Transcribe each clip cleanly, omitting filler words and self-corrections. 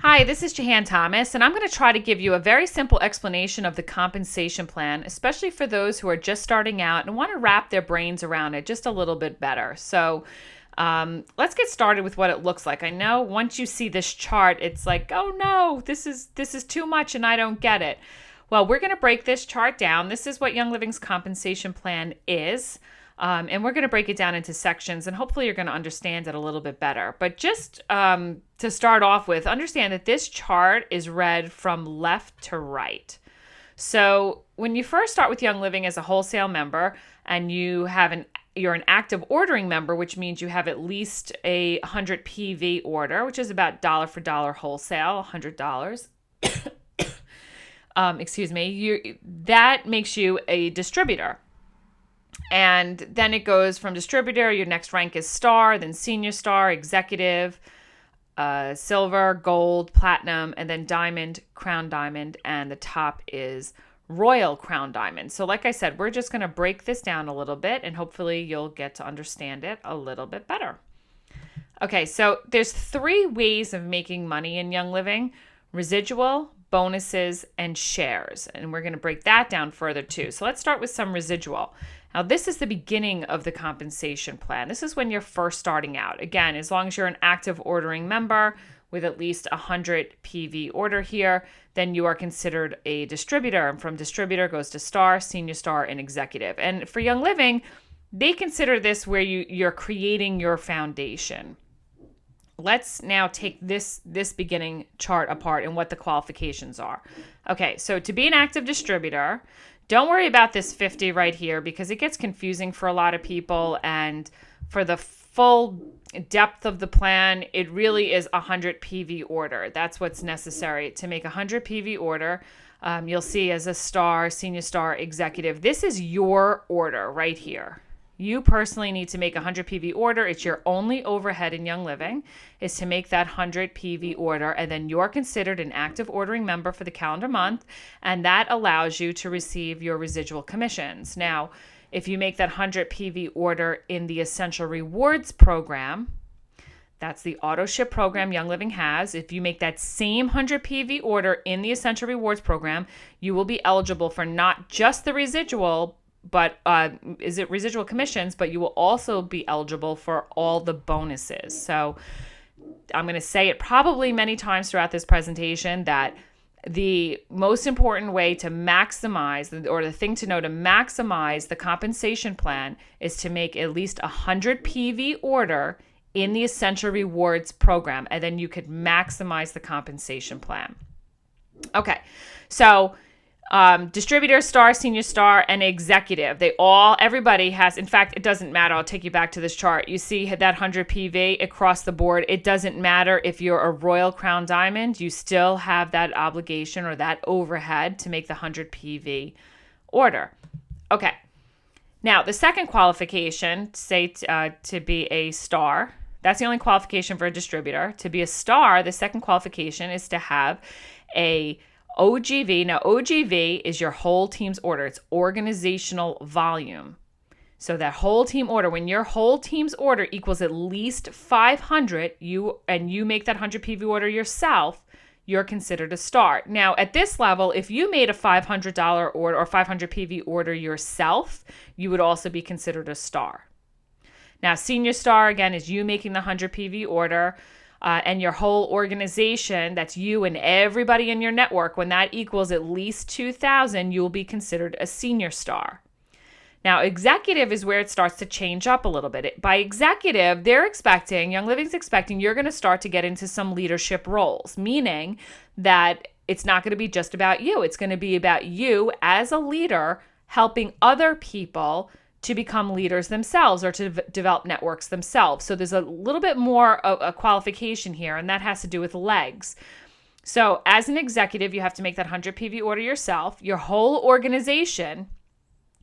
Hi, this is Jahan Thomas, and I'm going to try to give you a very simple explanation of the compensation plan, especially for those who are just starting out and want to wrap their brains around it just a little bit better. So let's get started with what it looks like. I know once you see this chart, it's like, oh no, this is too much and I don't get it. Well, we're going to break this chart down. This is what Young Living's compensation plan is. And we're going to break it down into sections, and hopefully you're going to understand it a little bit better. But just to start off with, understand that this chart is read from left to right. So when you first start with Young Living as a wholesale member, and you're an active ordering member, which means you have at least a 100 PV order, which is about dollar for dollar wholesale, $100. That makes you a distributor. And then it goes from distributor, your next rank is star, then senior star, executive, silver, gold, platinum, and then diamond, crown diamond, and the top is royal crown diamond. So like I said, we're just going to break this down a little bit, and hopefully you'll get to understand it a little bit better. Okay, so there's 3 ways of making money in Young Living: residual, bonuses, and shares. And we're going to break that down further too. So let's start with some residual. Now, this is the beginning of the compensation plan. This is when you're first starting out. Again, as long as you're an active ordering member with at least 100 PV order here, then you are considered a distributor. And from distributor goes to star, senior star, and executive. And for Young Living, they consider this where you're creating your foundation. Let's now take this beginning chart apart and what the qualifications are. Okay, so to be an active distributor, don't worry about this 50 right here because it gets confusing for a lot of people, and for the full depth of the plan, it really is 100 PV order. That's what's necessary to make 100 PV order. You'll see as a star, senior star, executive, this is your order right here. You personally need to make 100 PV order. It's your only overhead in Young Living is to make that 100 PV order, and then you're considered an active ordering member for the calendar month, and that allows you to receive your residual commissions. Now, if you make that 100 PV order in the Essential Rewards program, that's the auto ship program Young Living has. If you make that same 100 PV order in the Essential Rewards program, you will be eligible for not just the residual, but residual commissions, but you will also be eligible for all the bonuses. So I'm going to say it probably many times throughout this presentation that the most important way to maximize, or the thing to know to maximize the compensation plan, is to make at least 100 PV order in the Essential Rewards program, and then you could maximize the compensation plan. Okay, so distributor, star, senior star, and executive. Everybody has, in fact, it doesn't matter. I'll take you back to this chart. You see that 100 PV across the board. It doesn't matter if you're a royal crown diamond, you still have that obligation or that overhead to make the 100 PV order. Okay. Now, the second qualification, say to be a star, that's the only qualification for a distributor. To be a star, the second qualification is to have a OGV. Now, OGV is your whole team's order. It's organizational volume. So that whole team order, when your whole team's order equals at least 500, you make that 100 PV order yourself, you're considered a star. Now, at this level, if you made a $500 order or 500 PV order yourself, you would also be considered a star. Now, senior star, again, is you making the 100 PV order. And your whole organization, that's you and everybody in your network, when that equals at least 2,000, you'll be considered a senior star. Now, executive is where it starts to change up a little bit. By executive, Young Living's expecting you're going to start to get into some leadership roles, meaning that it's not going to be just about you. It's going to be about you as a leader helping other people to become leaders themselves or to develop networks themselves. So there's a little bit more of a qualification here, and that has to do with legs. So as an executive, you have to make that 100 PV order yourself. Your whole organization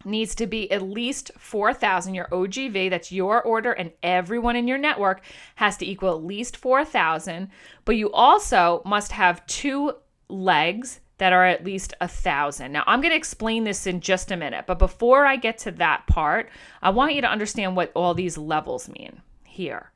needs to be at least 4,000. Your OGV, that's your order, and everyone in your network has to equal at least 4,000. But you also must have 2 legs that are at least 1,000. Now, I'm going to explain this in just a minute, but before I get to that part, I want you to understand what all these levels mean here.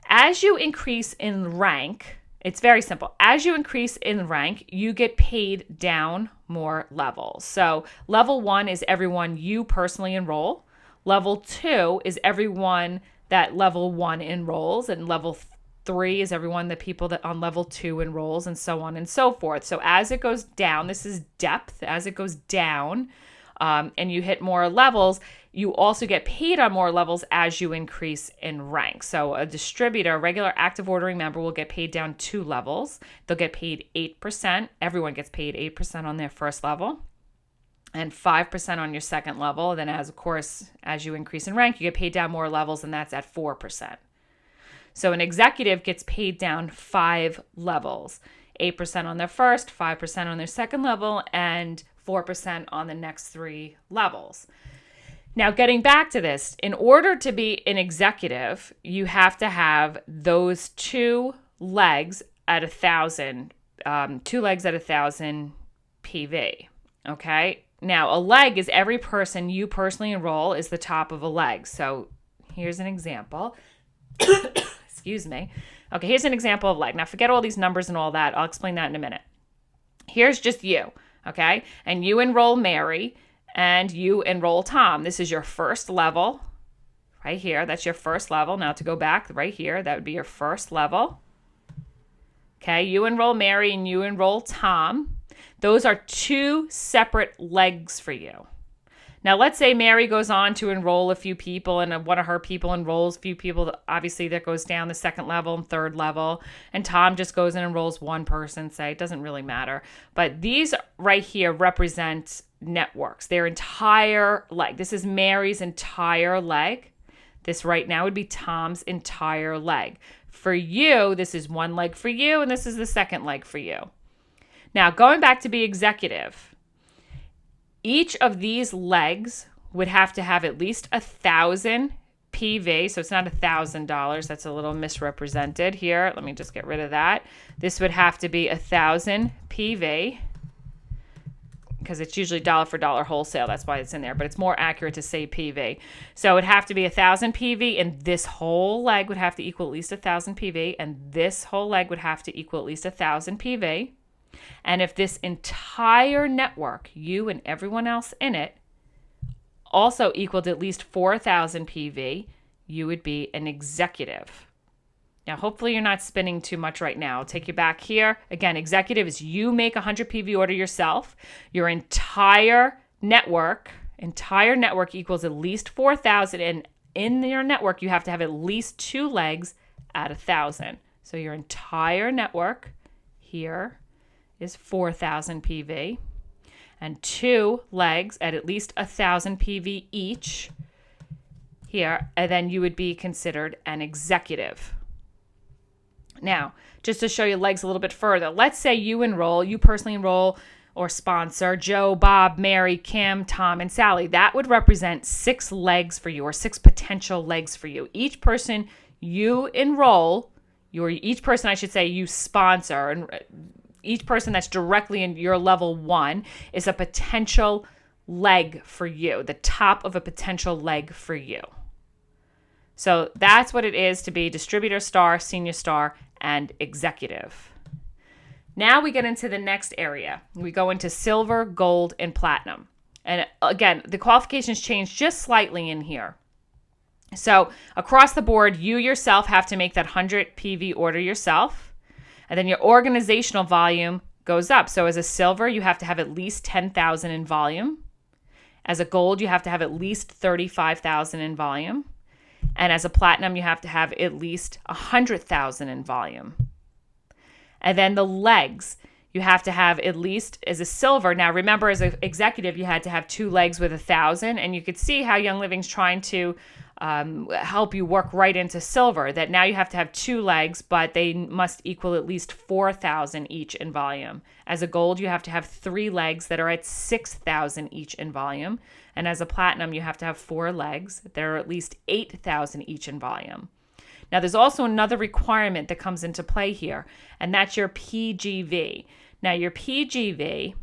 As you increase in rank It's very simple. As you increase in rank, you get paid down more levels. So level 1 is everyone you personally enroll. Level 2 is everyone that level 1 enrolls, and level 3 is everyone the people that on level 2 enrolls, and so on and so forth. So as it goes down, this is depth. As it goes down, and you hit more levels, you also get paid on more levels as you increase in rank. So a distributor, regular active ordering member, will get paid down 2 levels. They'll get paid 8%. Everyone gets paid 8% on their first level and 5% on your second level. Then as you increase in rank, you get paid down more levels, and that's at 4%. So an executive gets paid down 5 levels, 8% on their first, 5% on their second level, and 4% on the next 3 levels. Now, getting back to this, in order to be an executive, you have to have those 2 legs at 1,000, 2 legs at 1,000 PV. Okay. Now, a leg is every person you personally enroll is the top of a leg. So here's an example. Excuse me. Okay, here's an example of leg. Now, forget all these numbers and all that. I'll explain that in a minute. Here's just you, okay? And you enroll Mary, and you enroll Tom. This is your first level right here. That's your first level. Now, to go back right here, that would be your first level. Okay, you enroll Mary, and you enroll Tom. Those are 2 separate legs for you. Now, let's say Mary goes on to enroll a few people, and one of her people enrolls a few people. Obviously, that goes down the second level and third level. And Tom just goes and enrolls one person, say. It doesn't really matter. But these right here represent networks, their entire leg. This is Mary's entire leg. This right now would be Tom's entire leg. For you, this is one leg for you, and this is the second leg for you. Now, going back to be executive, each of these legs would have to have at least 1,000 PV. So it's not $1,000. That's a little misrepresented here. Let me just get rid of that. This would have to be 1,000 PV because it's usually dollar for dollar wholesale. That's why it's in there. But it's more accurate to say PV. So it would have to be 1,000 PV, and this whole leg would have to equal at least 1,000 PV, and this whole leg would have to equal at least 1,000 PV. And if this entire network, you and everyone else in it, also equaled at least 4,000 PV, you would be an executive. Now, hopefully you're not spinning too much right now. I'll take you back here. Again, executive is you make a 100 PV order yourself. Your entire network equals at least 4,000. And in your network, you have to have at least 2 legs at 1,000. So your entire network here is 4,000 PV, and 2 legs at least 1,000 PV each here, and then you would be considered an executive. Now, just to show you legs a little bit further, let's say you personally enroll or sponsor Joe, Bob, Mary, Kim, Tom, and Sally. That would represent 6 legs for you, or 6 potential legs for you. Each person you enroll, each person you sponsor, and each person that's directly in your level 1 is a potential leg for you, the top of a potential leg for you. So that's what it is to be distributor star, senior star, and executive. Now we get into the next area. We go into silver, gold, and platinum. And again, the qualifications change just slightly in here. So across the board, you yourself have to make that 100 PV order yourself. And then your organizational volume goes up. So as a silver, you have to have at least 10,000 in volume. As a gold, you have to have at least 35,000 in volume. And as a platinum, you have to have at least 100,000 in volume. And then the legs, you have to have at least, as a silver. Now, remember, as an executive, you had to have 2 legs with 1,000. And you could see how Young Living's trying to help you work right into silver, that now you have to have 2 legs, but they must equal at least 4,000 each in volume. As a gold, you have to have 3 legs that are at 6,000 each in volume. And as a platinum, you have to have 4 legs that are at least 8,000 each in volume. Now, there's also another requirement that comes into play here, and that's your PGV. Now, your PGV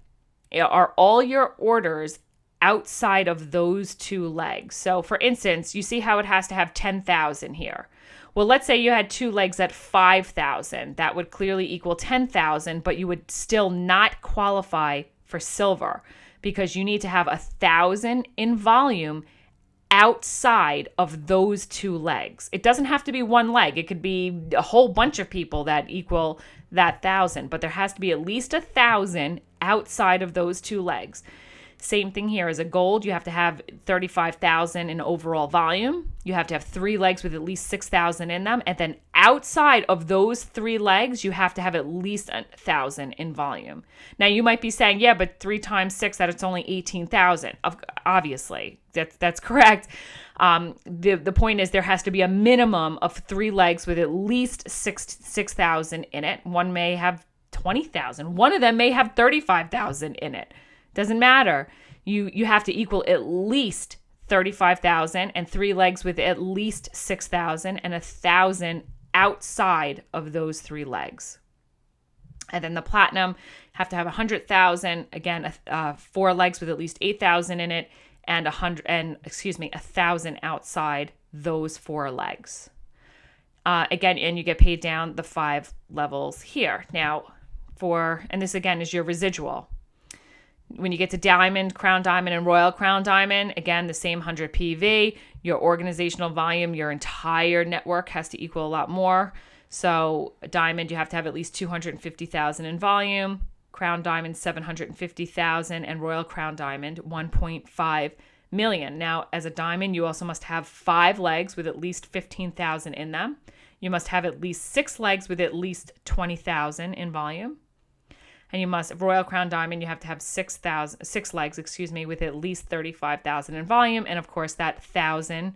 are all your orders outside of those 2 legs. So for instance, you see how it has to have 10,000 here. Well, let's say you had 2 legs at 5,000. That would clearly equal 10,000, but you would still not qualify for silver because you need to have 1,000 in volume outside of those 2 legs. It doesn't have to be one leg. It could be a whole bunch of people that equal that 1,000, but there has to be at least 1,000 outside of those 2 legs. Same thing here as a gold. You have to have 35,000 in overall volume. You have to have 3 legs with at least 6,000 in them. And then outside of those 3 legs, you have to have at least 1,000 in volume. Now you might be saying, yeah, but 3 times 6, that's only 18,000. Obviously, that's correct. The point is there has to be a minimum of 3 legs with at least 6,000 in it. One may have 20,000. One of them may have 35,000 in it. Doesn't matter. You have to equal at least 35,000 and 3 legs with at least 6,000 and 1,000 outside of those 3 legs. And then the platinum have to have 100,000, again, 4 legs with at least 8,000 in it and 1,000 outside those 4 legs. Again, and you get paid down the 5 levels here. Now, and this again is your residual. When you get to diamond, crown diamond, and royal crown diamond, again, the same 100 PV. Your organizational volume, your entire network has to equal a lot more. So diamond, you have to have at least 250,000 in volume. Crown diamond, 750,000. And royal crown diamond, 1.5 million. Now, as a diamond, you also must have 5 legs with at least 15,000 in them. You must have at least 6 legs with at least 20,000 in volume. And you must, royal crown diamond, you have to have 6 legs, with at least 35,000 in volume. And of course, that 1,000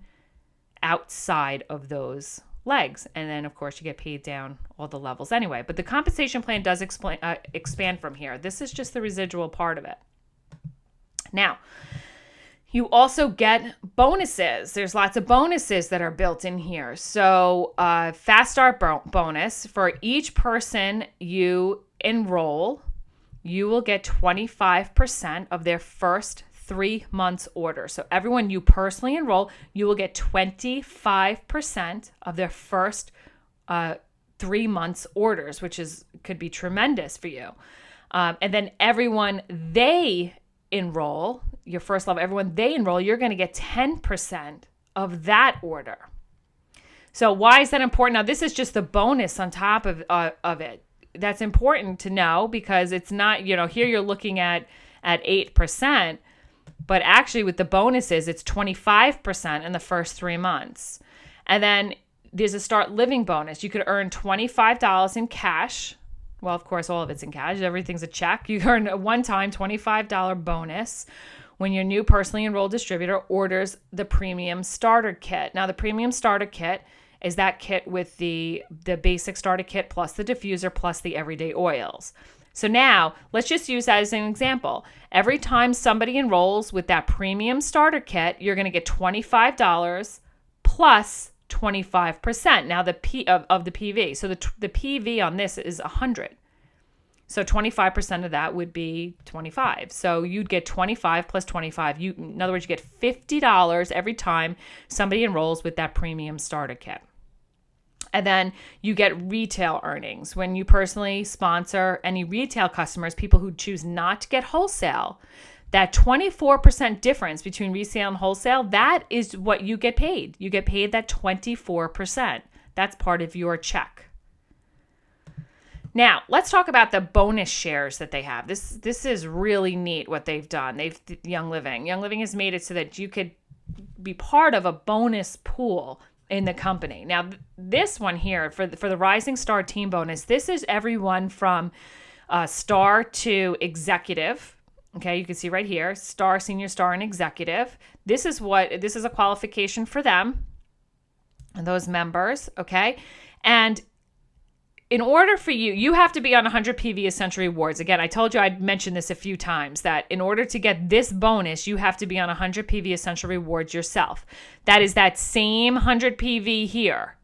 outside of those legs. And then, of course, you get paid down all the levels anyway. But the compensation plan does expand from here. This is just the residual part of it. Now, you also get bonuses. There's lots of bonuses that are built in here. So fast start bonus, for each person you enroll, you will get 25% of their first 3 months order. So everyone you personally enroll, you will get 25% of their first 3 months orders, which could be tremendous for you. And then everyone they enroll, your first level, everyone they enroll, you're going to get 10% of that order. So why is that important? Now, this is just the bonus on top of it. That's important to know because it's not, here you're looking at 8%, but actually with the bonuses, it's 25% in the first 3 months. And then there's a start living bonus. You could earn $25 in cash. Well, of course, all of it's in cash. Everything's a check. You earn a one-time $25 bonus when your new personally enrolled distributor orders the premium starter kit. Now, the premium starter kit is that kit with the basic starter kit plus the diffuser plus the everyday oils. So now let's just use that as an example. Every time somebody enrolls with that premium starter kit, you're going to get $25 plus 25%. Now of the PV. So the PV on this is 100. So 25% of that would be 25. So you'd get 25 plus 25. In other words, you get $50 every time somebody enrolls with that premium starter kit. And then you get retail earnings. When you personally sponsor any retail customers, people who choose not to get wholesale, that 24% difference between resale and wholesale, that is what you get paid. You get paid that 24%. That's part of your check. Now, let's talk about the bonus shares that they have. This is really neat what they've done. Young Living has made it so that you could be part of a bonus pool in the company. Now, this one here for the Rising Star Team Bonus, this is everyone from star to executive. Okay, you can see right here, star, senior star, and executive. This is a qualification for them and those members. Okay, and in order for you have to be on 100 PV Essential Rewards. Again, I told you I'd mentioned this a few times, that in order to get this bonus, you have to be on 100 PV Essential Rewards yourself. That is that same 100 PV here.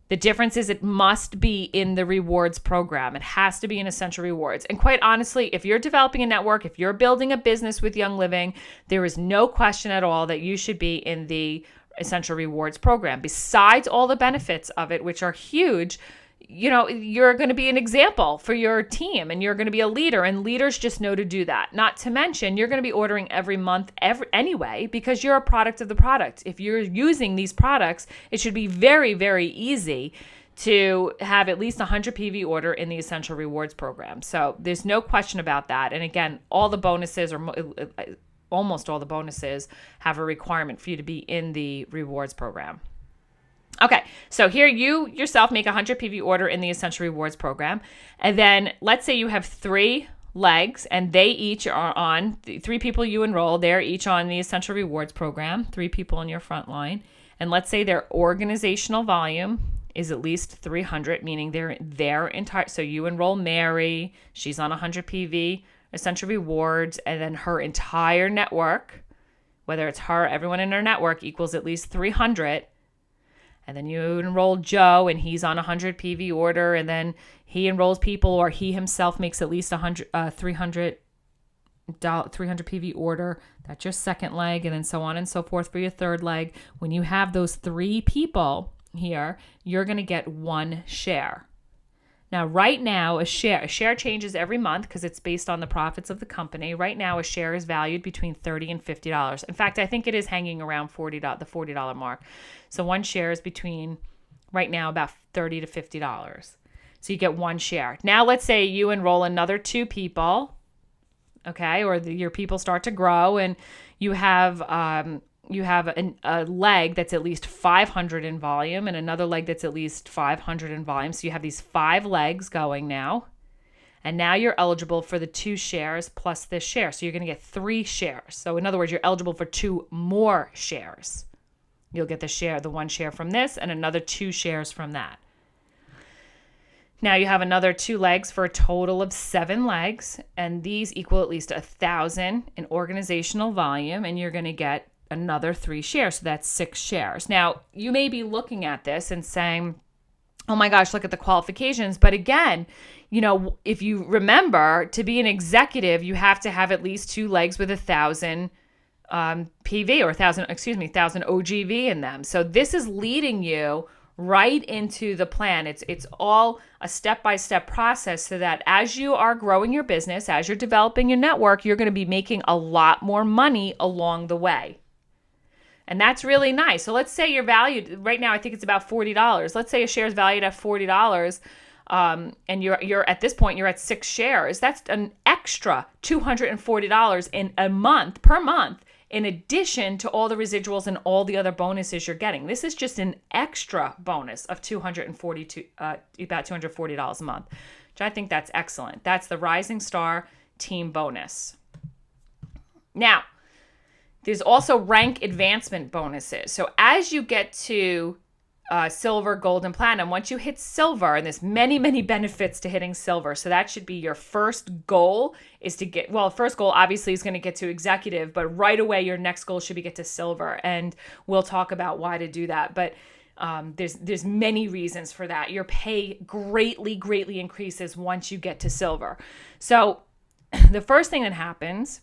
The difference is it must be in the rewards program. It has to be in Essential Rewards. And quite honestly, if you're developing a network, if you're building a business with Young Living, there is no question at all that you should be in the Essential Rewards program. Besides all the benefits of it, which are huge, you're going to be an example for your team, and you're going to be a leader, and leaders just know to do that. Not to mention, you're going to be ordering every month anyway, because you're a product of the product. If you're using these products, it should be very, very easy to have at least 100 PV order in the Essential Rewards program. So there's no question about that. And again, all the bonuses, or almost all the bonuses, have a requirement for you to be in the rewards program. Okay, so here you yourself make a 100 PV order in the Essential Rewards program. And then let's say you have 3 legs, and they each are on, 3 people you enroll, they're each on the Essential Rewards program, 3 people in your front line. And let's say their organizational volume is at least 300, meaning their entire, so you enroll Mary, she's on 100 PV Essential Rewards, and then her entire network, whether it's her, everyone in her network, equals at least 300. And then you enroll Joe, and he's on 100 PV order, and then he enrolls people, or he himself makes at least 300 PV order. That's your second leg, and then so on and so forth for your third leg. When you have those 3 people here, you're going to get 1 share. Now, right now, a share changes every month because it's based on the profits of the company. Right now, a share is valued between $30 and $50. In fact, I think it is hanging around the $40 mark. So 1 share is between, right now, about $30 to $50. So you get 1 share. Now, let's say you enroll another 2 people, okay, or your people start to grow, and you have a leg that's at least 500 in volume, and another leg that's at least 500 in volume. So you have these 5 legs going now. And now you're eligible for the 2 shares plus this share. So you're going to get 3 shares. So in other words, you're eligible for 2 more shares. You'll get the 1 share from this and another 2 shares from that. Now you have another 2 legs for a total of 7 legs. And these equal at least 1,000 in organizational volume. And you're going to get another 3 shares. So that's 6 shares. Now, you may be looking at this and saying, oh my gosh, look at the qualifications. But again, if you remember, to be an executive, you have to have at least 2 legs with 1,000 PV or 1,000 OGV in them. So this is leading you right into the plan. It's all a step-by-step process so that as you are growing your business, as you're developing your network, you're going to be making a lot more money along the way. And that's really nice. So let's say you're valued right now, I think it's about $40. Let's say a share is valued at $40, and you're at this point, you're at 6 shares. That's an extra $240 in a month, per month, in addition to all the residuals and all the other bonuses you're getting. This is just an extra bonus of about $240 a month, which I think that's excellent. That's the Rising Star Team Bonus. Now, there's also rank advancement bonuses. So as you get to silver, gold, and platinum, once you hit silver, and there's many, many benefits to hitting silver. So that should be your first goal is to get, first goal obviously is going to get to executive, but right away your next goal should be get to silver. And we'll talk about why to do that. But there's many reasons for that. Your pay greatly, greatly increases once you get to silver. So the first thing that happens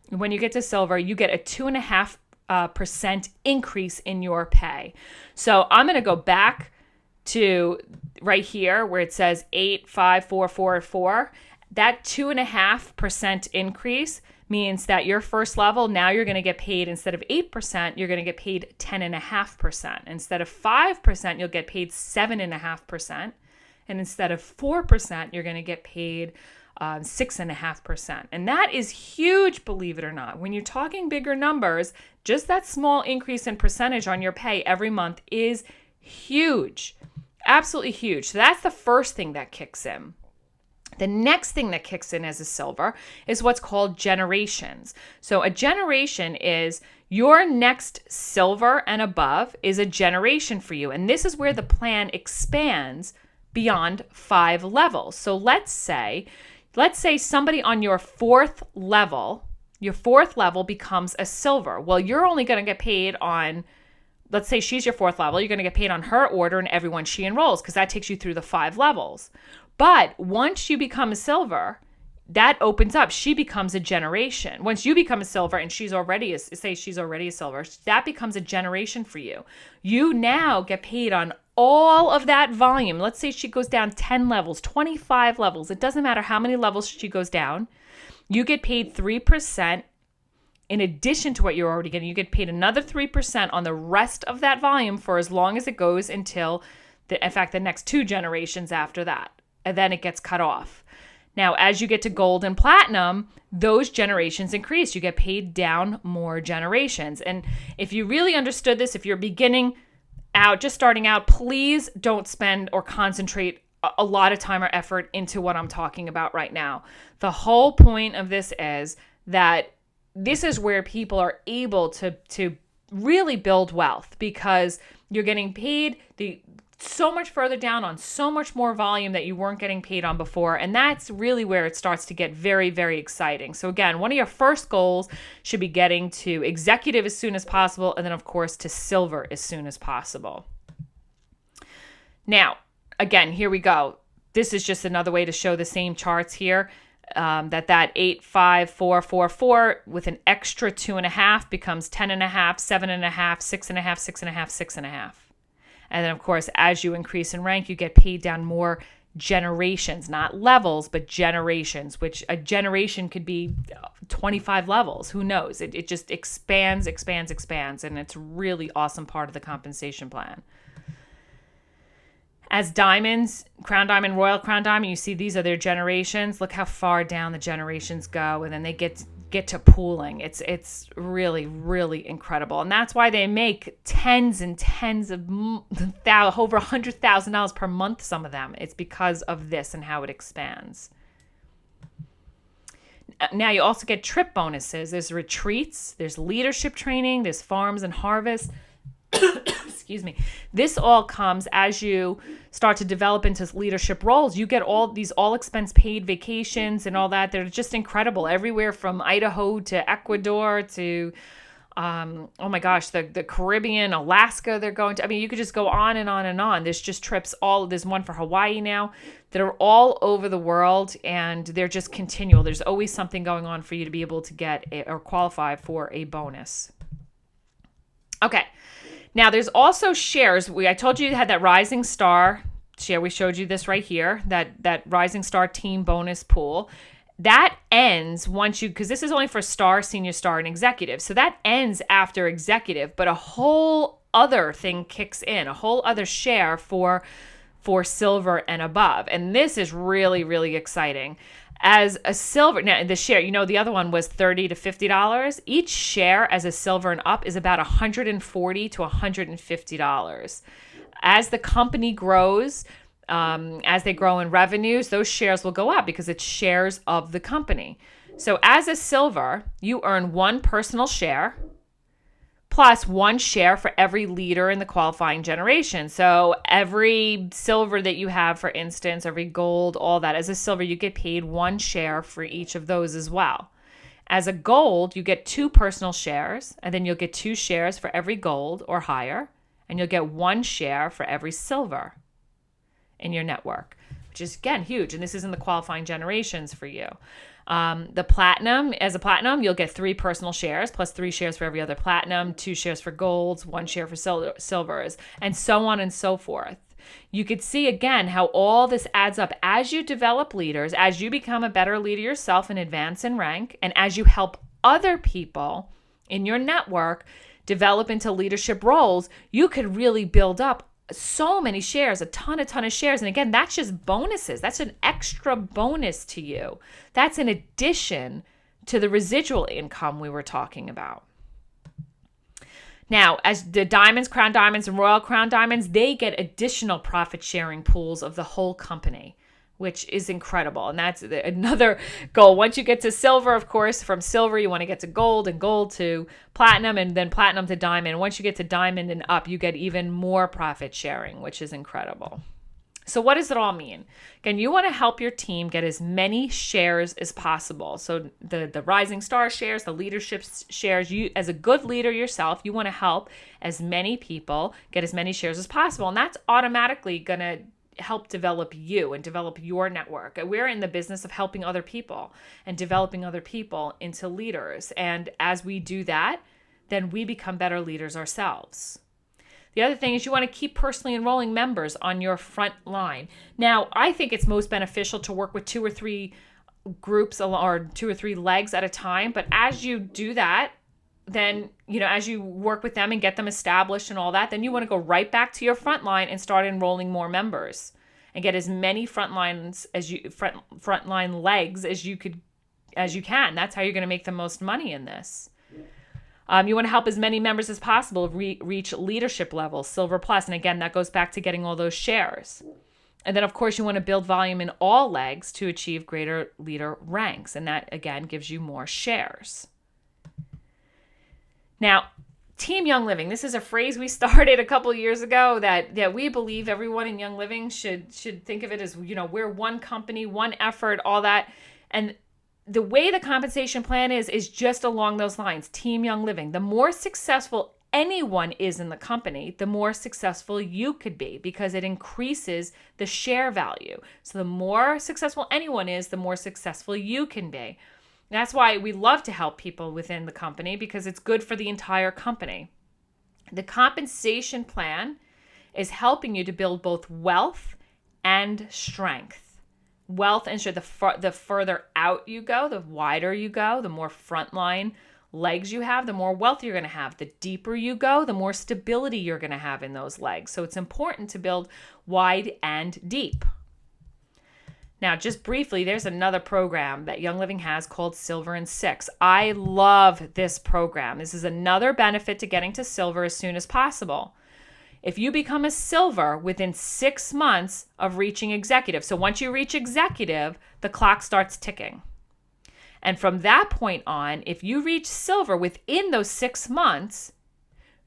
when you get to silver, you get a 2.5% increase in your pay. So I'm going to go back to right here where it says 85444. That 2.5% increase means that your first level, now you're going to get paid, instead of 8%, you're going to get paid 10.5%. Instead of 5%, you'll get paid 7.5%. And instead of 4%, you're going to get paid 6.5%. And that is huge, believe it or not. When you're talking bigger numbers, just that small increase in percentage on your pay every month is huge. Absolutely huge. So that's the first thing that kicks in. The next thing that kicks in as a silver is what's called generations. So a generation is your next silver and above is a generation for you. And this is where the plan expands beyond 5 levels. So let's say somebody on your 4th level becomes a silver. Well, you're only going to get paid on, let's say she's your 4th level, you're going to get paid on her order and everyone she enrolls, because that takes you through the 5 levels. But once you become a silver, that opens up. She becomes a generation. Once you become a silver and she's already a silver, that becomes a generation for you. You now get paid on all of that volume. Let's say she goes down 10 levels, 25 levels. It doesn't matter how many levels she goes down. You get paid 3% in addition to what you're already getting. You get paid another 3% on the rest of that volume for as long as it goes until, the next 2 generations after that. And then it gets cut off. Now, as you get to gold and platinum, those generations increase. You get paid down more generations. And if you really understood this, if you're just starting out, please don't spend or concentrate a lot of time or effort into what I'm talking about right now. The whole point of this is that this is where people are able to really build wealth, because you're getting paid so much further down on so much more volume that you weren't getting paid on before. And that's really where it starts to get very, very exciting. So again, one of your first goals should be getting to executive as soon as possible. And then of course to silver as soon as possible. Now, again, here we go. This is just another way to show the same charts here. That 8, 5, 4, 4, 4 with an extra 2.5 becomes 10.5, 7.5, 6.5, 6.5, 6.5. And then, of course, as you increase in rank, you get paid down more generations, not levels, but generations, which a generation could be 25 levels. Who knows? It just expands, and it's a really awesome part of the compensation plan. As diamonds, Crown Diamond, Royal Crown Diamond, you see these are their generations. Look how far down the generations go, and then they get to pooling. It's really, really incredible. And that's why they make tens and tens of over $100,000 per month, some of them. It's because of this and how it expands. Now you also get trip bonuses. There's retreats, there's leadership training, there's farms and harvest. Excuse me. This all comes as you start to develop into leadership roles. You get all these expense paid vacations and all that. They're just incredible. Everywhere from Idaho to Ecuador to, oh my gosh, the Caribbean, Alaska they're going to. I mean, you could just go on and on and on. There's just trips there's one for Hawaii now that are all over the world, and they're just continual. There's always something going on for you to be able to get or qualify for a bonus. Okay. Now, there's also shares. I told you had that Rising Star share. We showed you this right here, that Rising Star team bonus pool. That ends because this is only for star, senior star, and executive. So that ends after executive, but a whole other thing kicks in, a whole other share for silver and above. And this is really, really exciting. As a silver, now the share, the other one was $30 to $50. Each share as a silver and up is about $140 to $150. As the company grows, as they grow in revenues, those shares will go up because it's shares of the company. So as a silver, you earn one personal share plus one share for every leader in the qualifying generation. So every silver that you have, for instance, every gold, all that, as a silver, you get paid one share for each of those as well. As a gold, you get 2 personal shares, and then you'll get 2 shares for every gold or higher, and you'll get 1 share for every silver in your network, which is, again, huge. And this is in the qualifying generations for you. The platinum, as a platinum, you'll get 3 personal shares plus 3 shares for every other platinum, 2 shares for golds, 1 share for silvers, and so on and so forth. You could see again how all this adds up as you develop leaders, as you become a better leader yourself and advance in rank, and as you help other people in your network develop into leadership roles, you could really build up so many shares, a ton of shares. And again, that's just bonuses. That's an extra bonus to you. That's in addition to the residual income we were talking about. Now, as the diamonds, Crown Diamonds, and Royal Crown Diamonds, they get additional profit sharing pools of the whole company, which is incredible. And that's another goal. Once you get to silver, of course, from silver, you want to get to gold, and gold to platinum, and then platinum to diamond. Once you get to diamond and up, you get even more profit sharing, which is incredible. So what does it all mean? Again, you want to help your team get as many shares as possible. So the Rising Star shares, the leadership shares, you as a good leader yourself, you want to help as many people get as many shares as possible. And that's automatically going to help develop you and develop your network. We're in the business of helping other people and developing other people into leaders. And as we do that, then we become better leaders ourselves. The other thing is you want to keep personally enrolling members on your front line. Now, I think it's most beneficial to work with 2 or 3 groups or 2 or 3 legs at a time. But as you do that, then, as you work with them and get them established and all that, then you want to go right back to your front line and start enrolling more members and get as many frontline legs as you can. That's how you're going to make the most money in this. You want to help as many members as possible reach leadership levels, Silver Plus. And again, that goes back to getting all those shares. And then, of course, you want to build volume in all legs to achieve greater leader ranks. And that, again, gives you more shares. Now, Team Young Living, this is a phrase we started a couple of years ago that we believe everyone in Young Living should think of it as, we're one company, one effort, all that. And the way the compensation plan is just along those lines. Team Young Living. The more successful anyone is in the company, the more successful you could be because it increases the share value. So the more successful anyone is, the more successful you can be. That's why we love to help people within the company because it's good for the entire company. The compensation plan is helping you to build both wealth and strength. Wealth and strength, the further out you go, the wider you go, the more frontline legs you have, the more wealth you're going to have. The deeper you go, the more stability you're going to have in those legs. So it's important to build wide and deep. Now, just briefly, there's another program that Young Living has called Silver in 6. I love this program. This is another benefit to getting to Silver as soon as possible. If you become a Silver within 6 months of reaching Executive, so once you reach Executive, the clock starts ticking. And from that point on, if you reach Silver within those 6 months,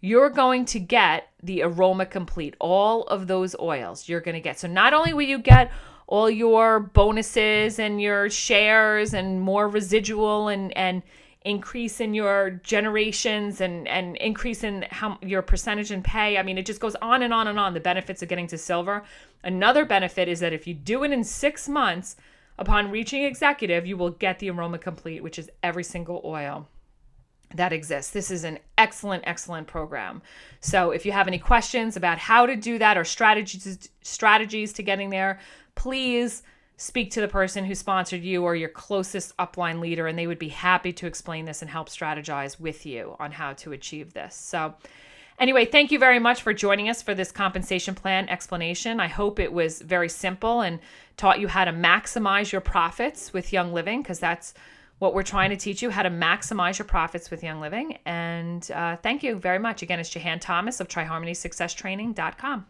you're going to get the Aroma Complete, all of those oils you're going to get. So not only will you get all your bonuses and your shares and more residual and increase in your generations and increase in your percentage in pay. I mean, it just goes on and on and on, the benefits of getting to Silver. Another benefit is that if you do it in 6 months, upon reaching Executive, you will get the Aroma Complete, which is every single oil that exists. This is an excellent, excellent program. So if you have any questions about how to do that or strategies to getting there, please speak to the person who sponsored you or your closest upline leader, and they would be happy to explain this and help strategize with you on how to achieve this. So anyway, thank you very much for joining us for this compensation plan explanation. I hope it was very simple and taught you how to maximize your profits with Young Living, because that's what we're trying to teach you, how to maximize your profits with Young Living. And thank you very much. Again, it's Jahan Thomas of TriHarmonySuccessTraining.com.